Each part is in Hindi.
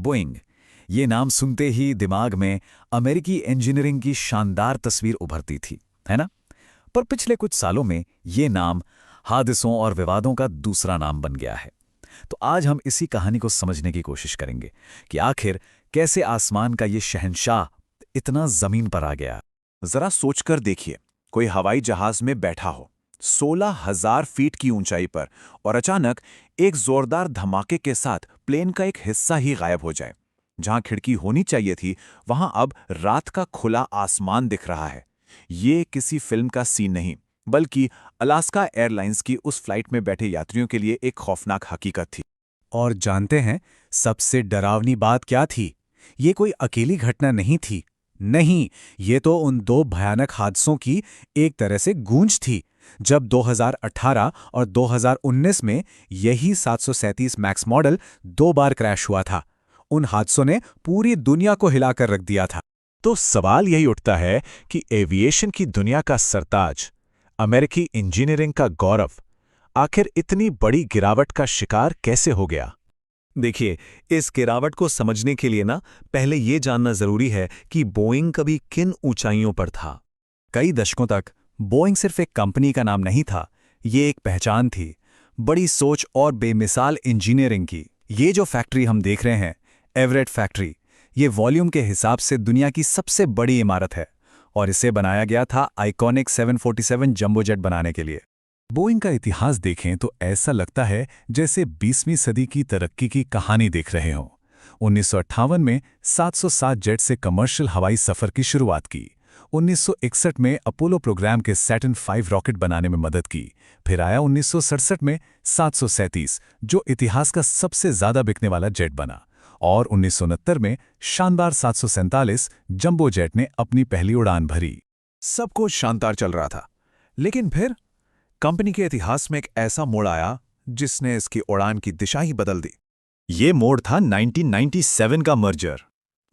बोइंग। ये नाम सुनते ही दिमाग में अमेरिकी इंजीनियरिंग की शानदार तस्वीर उभरती थी, है ना? पर पिछले कुछ सालों में ये नाम हादसों और विवादों का दूसरा नाम बन गया है। तो आज हम इसी कहानी को समझने की कोशिश करेंगे कि आखिर कैसे आसमान का ये शहंशाह इतना जमीन पर आ गया। जरा सोचकर देखिए, कोई हवाई जहाज में बैठा हो 16,000 फीट की ऊंचाई पर, और अचानक एक जोरदार धमाके के साथ प्लेन का एक हिस्सा ही गायब हो जाए। जहां खिड़की होनी चाहिए थी, वहां अब रात का खुला आसमान दिख रहा है। ये किसी फिल्म का सीन नहीं, बल्कि अलास्का एयरलाइंस की उस फ्लाइट में बैठे यात्रियों के लिए एक खौफनाक हकीकत थी। और जानते हैं सबसे डरावनी बात क्या थी? ये कोई अकेली घटना नहीं थी। नहीं, ये तो उन दो भयानक हादसों की एक तरह से गूंज थी। जब 2018 और 2019 में यही 737 मैक्स मॉडल 2 बार क्रैश हुआ था। उन हादसों ने पूरी दुनिया को हिलाकर रख दिया था। तो सवाल यही उठता है कि एविएशन की दुनिया का सरताज, अमेरिकी इंजीनियरिंग का गौरव, आखिर इतनी बड़ी गिरावट का शिकार कैसे हो गया? देखिए, इस गिरावट को समझने के लिए पहले ये जानना जरूरी है कि बोइंग कभी किन ऊंचाइयों पर था। कई दशकों तक बोइंग सिर्फ एक कंपनी का नाम नहीं था, ये एक पहचान थी, बड़ी सोच और बेमिसाल इंजीनियरिंग की। ये जो फैक्ट्री हम देख रहे हैं, एवरेट फैक्ट्री, ये वॉल्यूम के हिसाब से दुनिया की सबसे बड़ी इमारत है, और इसे बनाया गया था आइकॉनिक 747 जंबो जेट बनाने के लिए। बोइंग का इतिहास देखें तो ऐसा लगता है जैसे 20वीं सदी की तरक्की की कहानी देख रहे हों। 1958 में 707 जेट से कमर्शियल हवाई सफर की शुरुआत की। 1961 में अपोलो प्रोग्राम के सैटर्न 5 रॉकेट बनाने में मदद की। फिर आया 1967 में 737, जो इतिहास का सबसे ज्यादा बिकने वाला जेट बना। और 1969 में शानदार 747 जंबो जेट ने अपनी पहली उड़ान भरी। सब कुछ शानदार चल रहा था, लेकिन फिर कंपनी के इतिहास में एक ऐसा मोड़ आया जिसने इसकी उड़ान की दिशा ही बदल दी। ये मोड़ था 1997 का मर्जर।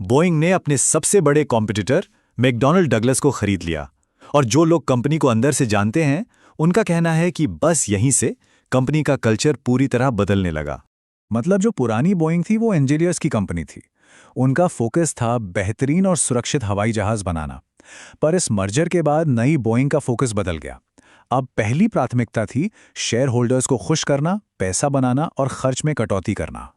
बोइंग ने अपने सबसे बड़े कॉम्पिटिटर मैकडॉनल्ड डगलस को खरीद लिया, और जो लोग कंपनी को अंदर से जानते हैं, उनका कहना है कि बस यहीं से कंपनी का कल्चर पूरी तरह बदलने लगा। मतलब जो पुरानी बोइंग थी वो इंजीनियर्स की कंपनी थी। उनका फोकस था बेहतरीन और सुरक्षित हवाई जहाज बनाना। पर इस मर्जर के बाद नई बोइंग का फोकस बदल गया। अब पहली प्राथमिकता थी शेयर होल्डर्स को खुश करना, पैसा बनाना और खर्च में कटौती करना।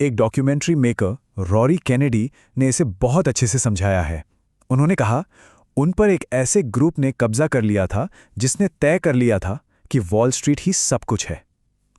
एक डॉक्यूमेंट्री मेकर रॉरी केनेडी ने इसे बहुत अच्छे से समझाया है। उन्होंने कहा, उन पर एक ऐसे ग्रुप ने कब्जा कर लिया था जिसने तय कर लिया था कि वॉल स्ट्रीट ही सब कुछ है।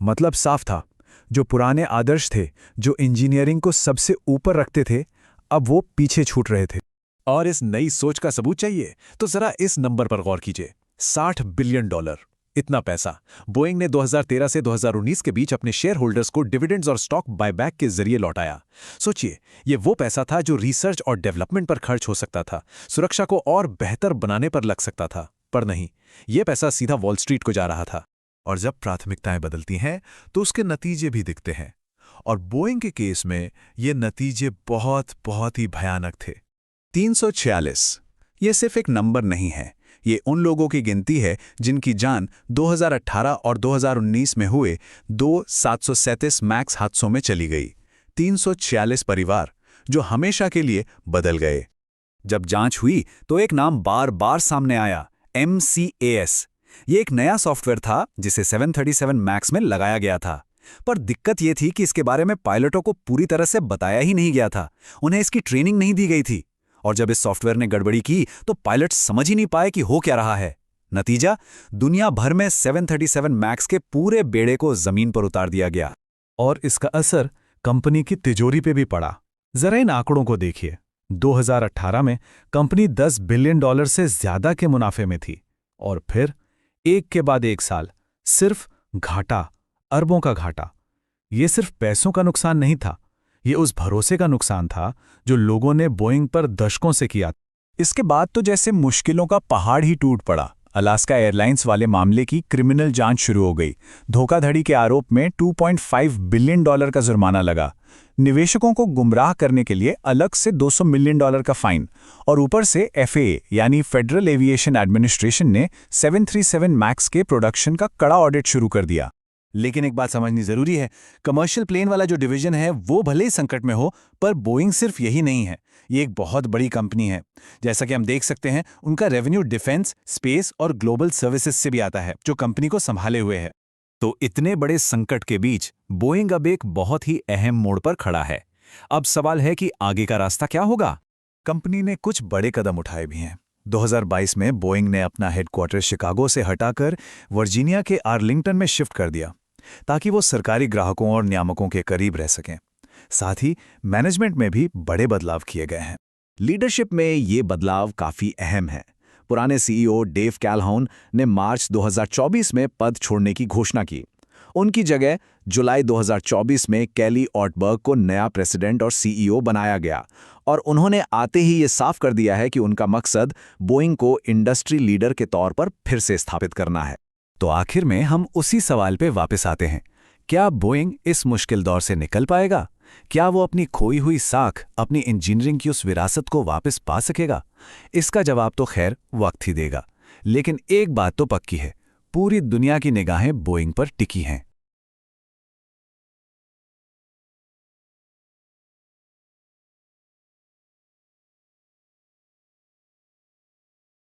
मतलब साफ था, जो पुराने आदर्श थे, जो इंजीनियरिंग को सबसे ऊपर रखते थे, अब वो पीछे छूट रहे थे। और इस नई सोच का सबूत चाहिए तो जरा इस नंबर पर गौर कीजिए, $60 बिलियन। इतना पैसा बोइंग ने 2013 से 2019 के बीच अपने शेयर होल्डर्स को डिविडेंड्स और स्टॉक बायबैक के जरिए लौटाया। सोचिए, ये वो पैसा था जो रिसर्च और डेवलपमेंट पर खर्च हो सकता था, सुरक्षा को और बेहतर बनाने पर लग सकता था। पर नहीं, ये पैसा सीधा वॉल स्ट्रीट को जा रहा था। और जब प्राथमिकताएं बदलती हैं तो उसके नतीजे भी दिखते हैं, और बोइंग के केस में ये नतीजे बहुत ही भयानक थे। 346 ये सिर्फ एक नंबर नहीं है, ये उन लोगों की गिनती है जिनकी जान 2018 और 2019 में हुए 2 737 मैक्स हादसों में चली गई। 346 परिवार जो हमेशा के लिए बदल गए। जब जांच हुई तो एक नाम बार बार सामने आया, MCAS। ये एक नया सॉफ्टवेयर था जिसे 737 मैक्स में लगाया गया था। पर दिक्कत ये थी कि इसके बारे में पायलटों को पूरी तरह से बताया ही नहीं गया था, उन्हें इसकी ट्रेनिंग नहीं दी गई थी। और जब इस सॉफ्टवेयर ने गड़बड़ी की तो पायलट समझ ही नहीं पाए कि हो क्या रहा है। नतीजा, दुनिया भर में 737 मैक्स के पूरे बेड़े को जमीन पर उतार दिया गया। और इसका असर कंपनी की तिजोरी पे भी पड़ा। जरा इन आंकड़ों को देखिए। 2018 में कंपनी $10 बिलियन से ज्यादा के मुनाफे में थी, और फिर एक के बाद एक साल सिर्फ घाटा, अरबों का घाटा। ये सिर्फ पैसों का नुकसान नहीं था, ये उस भरोसे का नुकसान था जो लोगों ने बोइंग पर दशकों से किया। इसके बाद तो जैसे मुश्किलों का पहाड़ ही टूट पड़ा। अलास्का एयरलाइंस वाले मामले की क्रिमिनल जांच शुरू हो गई। धोखाधड़ी के आरोप में $2.5 बिलियन का जुर्माना लगा। निवेशकों को गुमराह करने के लिए अलग से $200 मिलियन का फाइन, और ऊपर से FAA यानी फेडरल एविएशन एडमिनिस्ट्रेशन ने 737 मैक्स के प्रोडक्शन का कड़ा ऑडिट शुरू कर दिया। लेकिन एक बात समझनी जरूरी है, कमर्शियल प्लेन वाला जो डिवीजन है वो भले ही संकट में हो, पर बोइंग सिर्फ यही नहीं है। ये एक बहुत बड़ी कंपनी है। जैसा कि हम देख सकते हैं, उनका रेवेन्यू डिफेंस, स्पेस और ग्लोबल सर्विसेज से भी आता है, जो कंपनी को संभाले हुए है। तो इतने बड़े संकट के बीच बोइंग अब एक बहुत ही अहम मोड़ पर खड़ा है। अब सवाल है कि आगे का रास्ता क्या होगा। कंपनी ने कुछ बड़े कदम उठाए भी हैं। 2022 में बोइंग ने अपना हेडक्वार्टर शिकागो से हटाकर वर्जीनिया के आर्लिंगटन में शिफ्ट कर दिया, ताकि वो सरकारी ग्राहकों और नियामकों के करीब रह सकें। साथ ही मैनेजमेंट में भी बड़े बदलाव किए गए हैं। लीडरशिप में ये बदलाव काफी अहम है। पुराने सीईओ डेव कैलहोन ने मार्च 2024 में पद छोड़ने की घोषणा की। उनकी जगह जुलाई 2024 में कैली ऑटबर्ग को नया प्रेसिडेंट और सीईओ बनाया गया, और उन्होंने आते ही ये साफ कर दिया है कि उनका मकसद बोइंग को इंडस्ट्री लीडर के तौर पर फिर से स्थापित करना है। तो आखिर में हम उसी सवाल पे वापस आते हैं, क्या बोइंग इस मुश्किल दौर से निकल पाएगा? क्या वो अपनी खोई हुई साख, अपनी इंजीनियरिंग की उस विरासत को वापस पा सकेगा? इसका जवाब तो खैर वक्त ही देगा। लेकिन एक बात तो पक्की है, पूरी दुनिया की निगाहें बोइंग पर टिकी हैं।